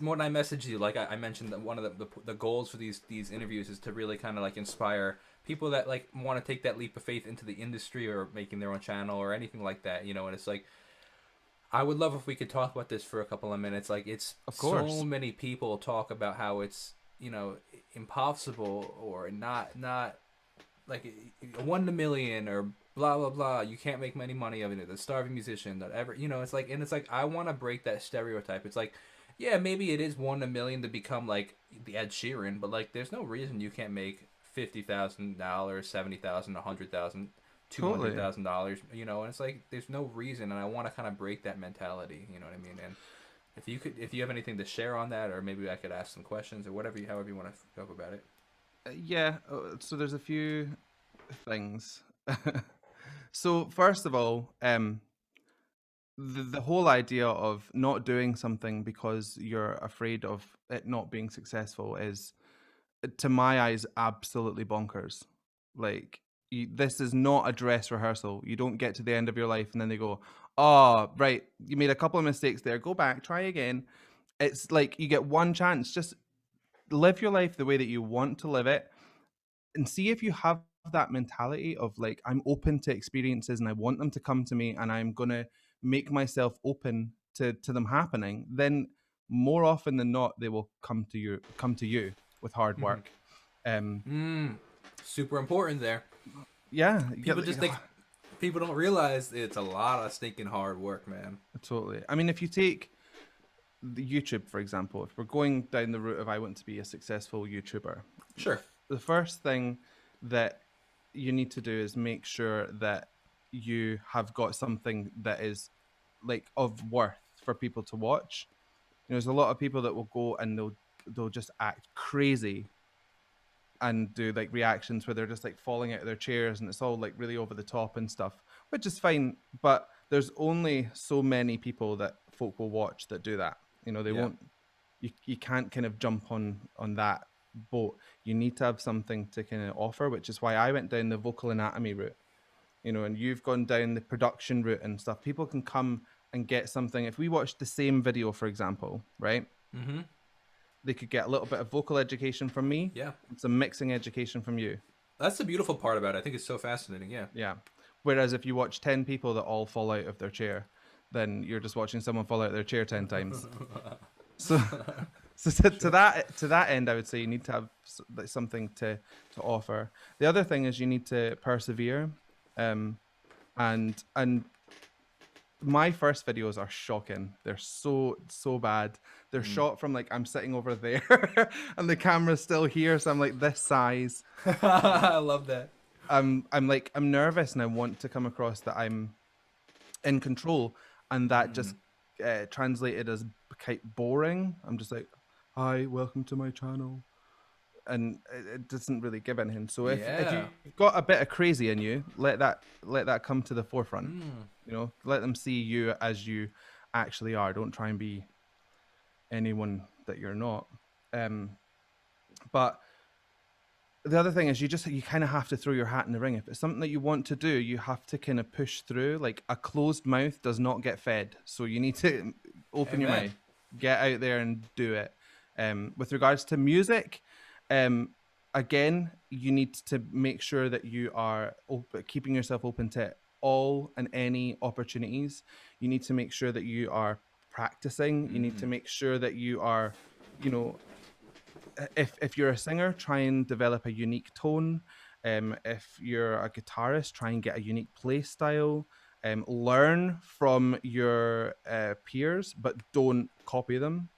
when I messaged you, like I mentioned that one of the goals for these interviews is to really kind of like inspire people that like want to take that leap of faith into the industry or making their own channel or anything like that, you know. And it's like I would love if we could talk about this for a couple of minutes. Like it's Of so course. many people talk about how it's, you know, impossible or not like 1 in a million or blah blah blah. You can't make any money of it. The starving musician, that ever, you know. It's like, and it's like I want to break that stereotype. It's like, yeah, maybe it is 1 in a million to become like the Ed Sheeran, but like, there's no reason you can't make $50,000, 70,000, 100,000, two hundred Totally. thousand dollars. You know, and it's like there's no reason, and I want to kind of break that mentality. You know what I mean? And if you have anything to share on that, or maybe I could ask some questions or whatever, however you want to go about it. Yeah. So there's a few things. So first of all, the whole idea of not doing something because you're afraid of it not being successful is, to my eyes, absolutely bonkers. Like, this is not a dress rehearsal. You don't get to the end of your life and then they go, "Oh, right, you made a couple of mistakes there. Go back, try again." It's like you get one chance. Just live your life the way that you want to live it, and see if you have that mentality of like, I'm open to experiences and I want them to come to me, and I'm gonna make myself open to them happening. Then more often than not, they will come to you with hard work. Um, Super important there. yeah, People just think people don't realize it's a lot of stinking hard work, man. totally. I mean, if you take the YouTube, for example, if we're going down the route of I want to be a successful YouTuber, Sure. the first thing that you need to do is make sure that you have got something that is like of worth for people to watch. You know, there's a lot of people that will go and they'll just act crazy and do like reactions where they're just like falling out of their chairs and it's all like really over the top and stuff, which is fine. But there's only so many people that folk will watch that do that. You know, they Yeah. won't. You can't kind of jump on that boat. You need to have something to kind of offer, which is why I went down the vocal anatomy route. You know, and you've gone down the production route and stuff. People can come and get something. If we watch the same video, for example, right? Mm-hmm. They could get a little bit of vocal education from me Yeah. and some mixing education from you. That's the beautiful part about it. I think it's so fascinating. Yeah. Yeah. Whereas if you watch 10 people that all fall out of their chair, then you're just watching someone fall out of their chair 10 times. So so Sure. to that end, I would say you need to have like something to offer. The other thing is you need to persevere. Um and my first videos are shocking. They're so bad. They're Mm. shot from like I'm sitting over there and the camera's still here, so I'm like this size. I love that. I'm nervous and I want to come across that I'm in control, and that Mm. just translated as quite boring. I'm just like, "Hi, welcome to my channel," and it doesn't really give anything. So if Yeah. you've got a bit of crazy in you, let that come to the forefront. Mm. You know, let them see you as you actually are. Don't try and be anyone that you're not. Um, but the other thing is you kind of have to throw your hat in the ring. If it's something that you want to do, you have to kind of push through. Like a closed mouth does not get fed, so you need to open your Amen. mouth, get out there and do it. With regards to music, um, again, you need to make sure that you are keeping yourself open to all and any opportunities. You need to make sure that you are practicing. You need to Mm. make sure that you are, you know, if you're a singer, try and develop a unique tone. If you're a guitarist, try and get a unique play style. Learn from your peers, but don't copy them.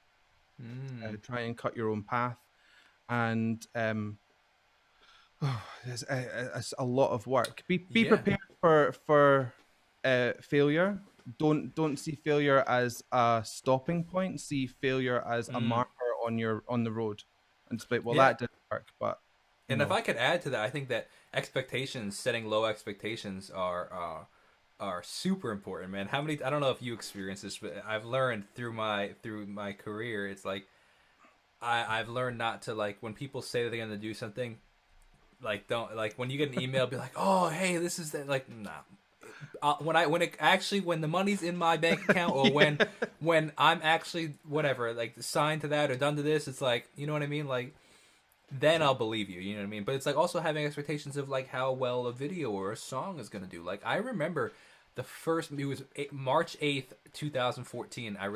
Mm. Try and cut your own path. And it's a lot of work. Be Yeah. prepared for failure. Don't see failure as a stopping point. See failure as a Mm. marker on the road, and just be like, well, Yeah. that didn't work, but you And if know, I could add to that, I think that expectations, setting low expectations, are super important, man. How many? I don't know if you experience this, but I've learned through my career. It's like I've learned not to, like, when people say that they're gonna do something, like, don't, like, when you get an email, be like, oh hey, this is that, like, nah. when the money's in my bank account, or when I'm actually whatever, like signed to that or done to this, it's like, you know what I mean, like then I'll believe you. You know what I mean? But it's like also having expectations of like how well a video or a song is gonna do. Like I remember it was March 8th, 2014. I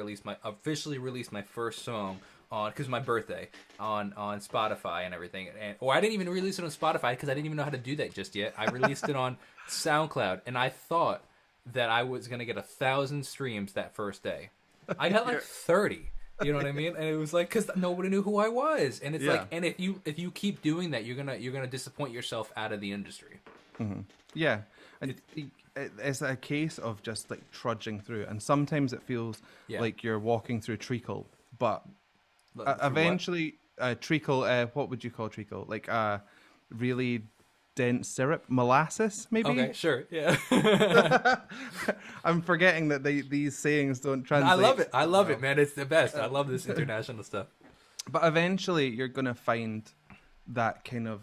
officially released my first song on, because my birthday, on Spotify and everything, or I didn't even release it on Spotify because I didn't even know how to do that just yet. I released it on SoundCloud, and I thought that I was gonna get 1,000 streams that first day. I got like 30. You know what I mean? And it was like, because nobody knew who I was, and it's like, and if you keep doing that, you're gonna disappoint yourself out of the industry. Mm-hmm. Yeah, and it's a case of just like trudging through, and sometimes it feels like you're walking through treacle, but eventually, treacle. What would you call treacle? Like really dense syrup, molasses, maybe. Okay, sure, yeah. I'm forgetting that these sayings don't translate. I love it, man. It's the best. I love this international stuff. But eventually, you're gonna find that kind of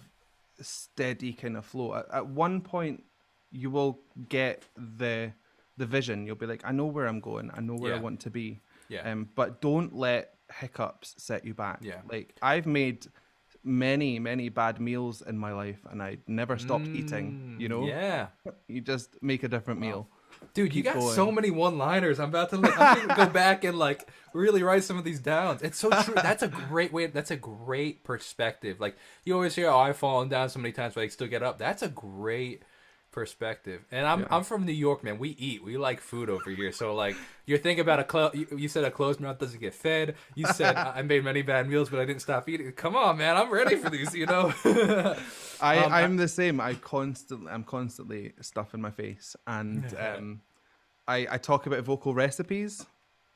steady kind of flow. At one point, you will get the vision. You'll be like, I know where I'm going. I know where I want to be. Yeah. But don't let hiccups set you back. Yeah. Like I've made many bad meals in my life, and I never stopped eating. You know. Yeah. You just make a different meal. Dude, you got so many one-liners. I'm gonna go back and like really write some of these down. It's so true. That's a great way. That's a great perspective. Like you always hear, "Oh, I've fallen down so many times, but I still get up." That's a great perspective. And I'm from New York, man. We eat. We like food over here. So like you're thinking about you said a closed mouth doesn't get fed. You said I made many bad meals, but I didn't stop eating. Come on, man. I'm ready for these. You know. I'm the same. I'm constantly stuffing my face, and I talk about vocal recipes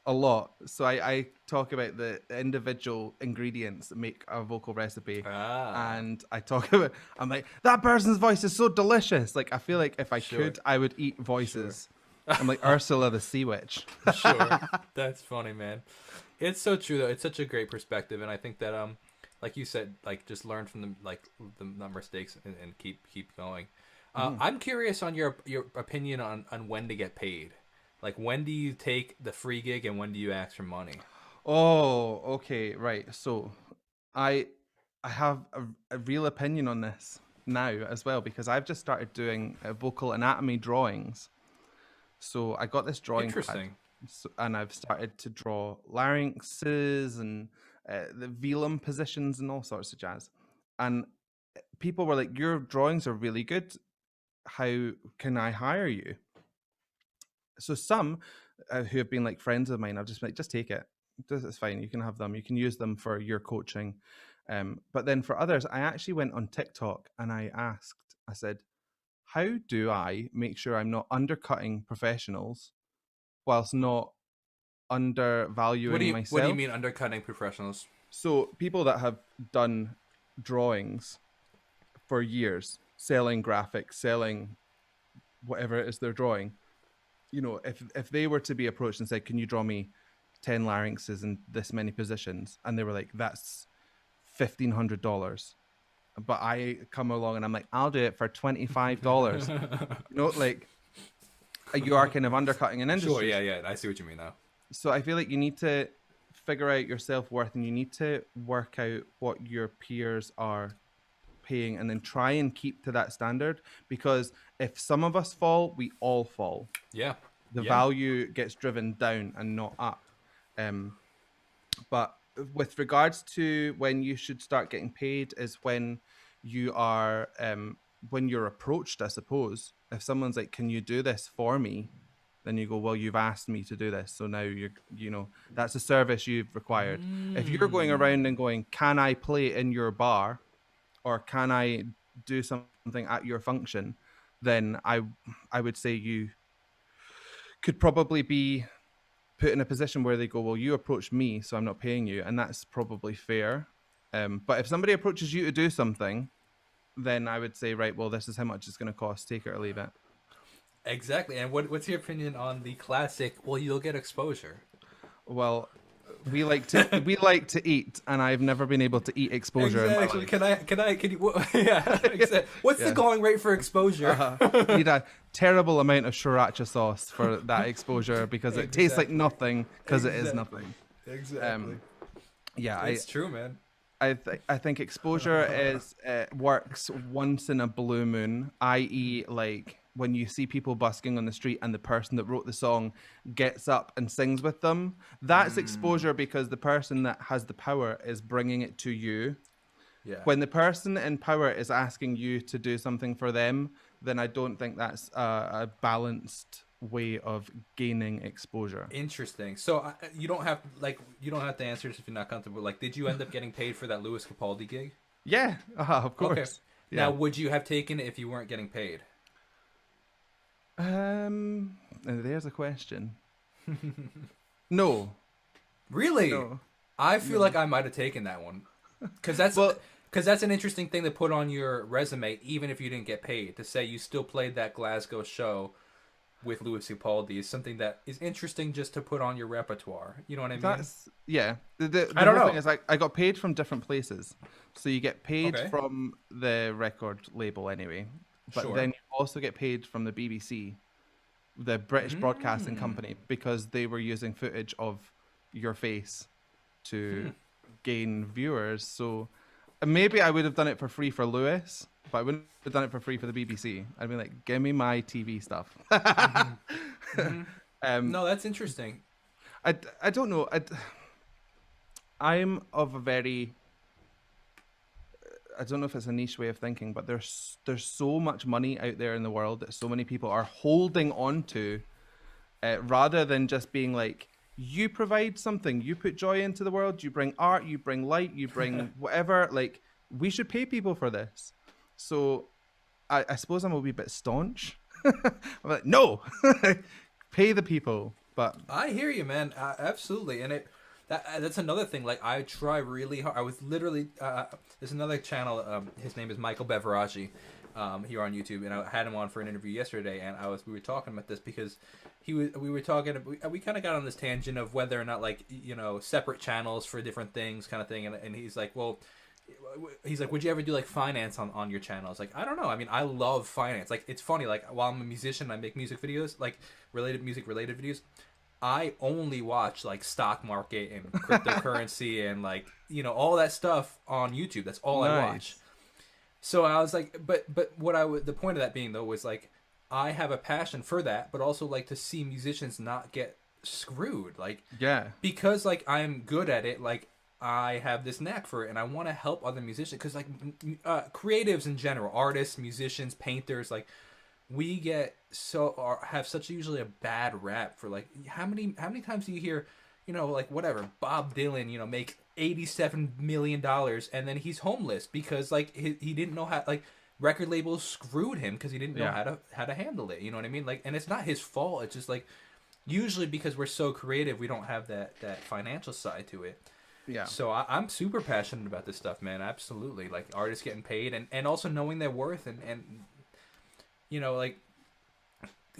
a lot. So I talk about the individual ingredients that make a vocal recipe, and I talk about. I'm like, that person's voice is so delicious. Like I feel like if I could, I would eat voices. I'm like Ursula the Sea Witch. Sure, that's funny, man. It's so true though. It's such a great perspective, and I think that like you said, like just learn from the mistakes and keep going. I'm curious on your opinion on when to get paid. Like when do you take the free gig and when do you ask for money? Oh, okay, right. So I have a real opinion on this now as well, because I've just started doing vocal anatomy drawings. So I got this drawing pad, and I've started to draw larynxes and the velum positions and all sorts of jazz. And people were like, your drawings are really good. How can I hire you? So some who have been like friends of mine, I've just been like, just take it. It's fine. You can have them. You can use them for your coaching. But then for others, I actually went on TikTok and I said, how do I make sure I'm not undercutting professionals whilst not undervaluing myself? What do you mean undercutting professionals? So people that have done drawings for years, selling graphics, selling whatever it is they're drawing, you know, if they were to be approached and said, can you draw me 10 larynxes in this many positions? And they were like, that's $1,500. But I come along and I'm like, I'll do it for $25. You know, like you are kind of undercutting an industry. Sure, yeah. I see what you mean now. So I feel like you need to figure out your self-worth and you need to work out what your peers are paying and then try and keep to that standard, because if some of us fall, we all fall. Yeah. The value gets driven down and not up. But with regards to when you should start getting paid is when you are when you're approached, I suppose. If someone's like, can you do this for me? Then you go, well, you've asked me to do this, so now you know that's a service you've required. If you're going around and going, can I play in your bar, or can I do something at your function, then I would say you could probably be put in a position where they go, well, you approached me, so I'm not paying you, and that's probably fair. But if somebody approaches you to do something, then I would say, right, well, this is how much it's going to cost, take it or leave it. Exactly. And what's your opinion on the classic, well, you'll get exposure? Well, We like to eat, and I've never been able to eat exposure in my Exactly. life. Can you? Yeah. What's the going rate for exposure? Need a terrible amount of sriracha sauce for that exposure because it tastes like nothing because it is nothing. Exactly. Yeah, It's true, man. I think exposure is works once in a blue moon, i.e., like when you see people busking on the street and the person that wrote the song gets up and sings with them. That's exposure because the person that has the power is bringing it to you. Yeah. When the person in power is asking you to do something for them, then I don't think that's a balanced way of gaining exposure. Interesting. So you don't have to answer this if you're not comfortable. Like, did you end up getting paid for that Louis Capaldi gig? Yeah, of course. Okay. Yeah. Now, would you have taken it if you weren't getting paid? And there's a question. No. Really? No. I feel like I might have taken that one because that's an interesting thing to put on your resume, even if you didn't get paid. To say you still played that Glasgow show with Louis Capaldi is something that is interesting just to put on your repertoire. You know what I mean? Yeah. The I don't know. thing is, I got paid from different places, so you get paid Okay. from the record label anyway, but Sure. then you also get paid from the BBC, the British Broadcasting Company, because they were using footage of your face to gain viewers. So maybe I would have done it for free for Lewis, but I wouldn't have done it for free for the BBC. I'd be like, give me my TV stuff. No, that's interesting. I don't know. I'm of a very, I don't know if it's a niche way of thinking, but there's so much money out there in the world that so many people are holding on to, rather than just being like, you provide something, you put joy into the world, you bring art, you bring light, you bring whatever. Like, we should pay people for this. So I suppose I'm a wee bit staunch. I'm like, no, pay the people. But I hear you, man. Absolutely, and that's another thing. Like, I try really hard. I was literally there's another channel. His name is Michael Beveraggi, here on YouTube, and I had him on for an interview yesterday, and we were talking about this because we kind of got on this tangent of whether or not, like, separate channels for different things kind of thing, and he's like, well. He's like, would you ever do like finance on your channel? I was like, I don't know. I mean, I love finance. Like, it's funny. Like, while I'm a musician, I make music videos, like music related videos. I only watch like stock market and cryptocurrency and like all that stuff on YouTube. That's all I watch. So I was like, but the point of that being though was like, I have a passion for that, but also like to see musicians not get screwed. Like, yeah, because like I'm good at it. Like, I have this knack for it, and I want to help other musicians because, like, creatives in general, artists, musicians, painters, like, we have such usually a bad rap for like how many times do you hear, like whatever Bob Dylan, make $87 million and then he's homeless because like he didn't know how, like, record labels screwed him because he didn't know how to handle it. You know what I mean? Like, and it's not his fault. It's just like usually because we're so creative, we don't have that financial side to it. Yeah. So I'm super passionate about this stuff, man. Absolutely. Like, artists getting paid and also knowing their worth and like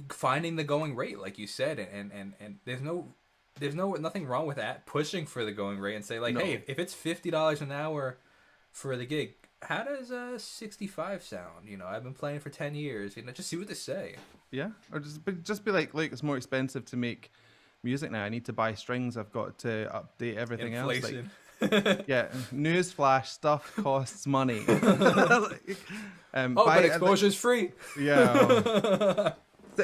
finding the going rate, like you said, and there's nothing wrong with that. Pushing for the going rate and say like, hey, if it's $50 an hour for the gig, how does 65 sound? I've been playing for 10 years. Just see what they say. Yeah. Or just be like, it's more expensive to make music now. I need to buy strings. I've got to update everything Inflation. else. Like, yeah, newsflash, stuff costs money. But exposure's free. Yeah.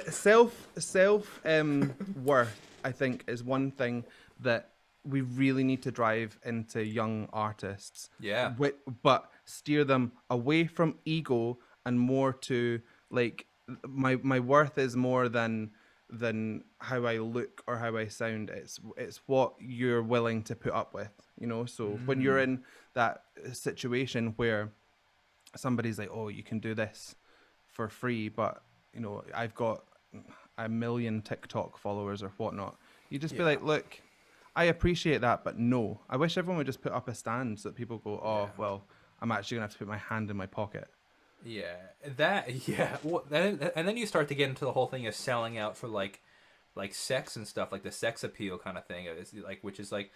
Self worth, I think, is one thing that we really need to drive into young artists. Yeah. But steer them away from ego and more to like, my worth is more than how I look or how I sound. It's what you're willing to put up with, so when you're in that situation where somebody's like, oh, you can do this for free, but I've got 1 million TikTok followers or whatnot, you just be like, look, I appreciate that, but no, I wish everyone would just put up a stand so that people go, oh, well, I'm actually gonna have to put my hand in my pocket. Well, and then you start to get into the whole thing of selling out for like sex and stuff, like the sex appeal kind of thing. It's like, which is like,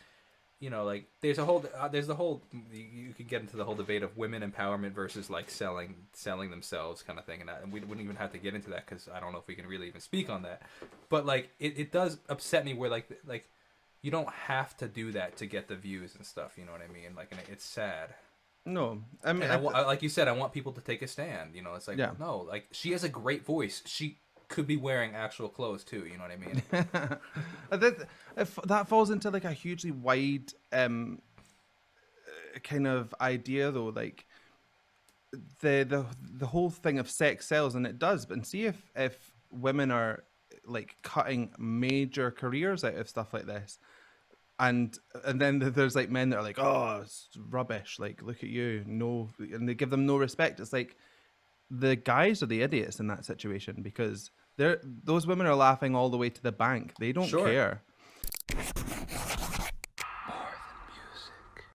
you know, like there's the whole you could get into the whole debate of women empowerment versus like selling themselves kind of thing, and we wouldn't even have to get into that because I don't know if we can really even speak on that. But like it does upset me where like you don't have to do that to get the views and stuff. You know what I mean? Like, and it's sad. No, I mean, And like you said, I want people to take a stand. You know, it's like, yeah. no, like she has a great voice. She could be wearing actual clothes too. You know what I mean? If that falls into like a hugely wide kind of idea though, like the whole thing of sex sells, and it does. But see if women are like cutting major careers out of stuff like this, and then there's like men that are like, oh, it's rubbish, like look at you, no, and they give them no respect. It's like the guys are the idiots in that situation because those women are laughing all the way to the bank. They don't Sure. care.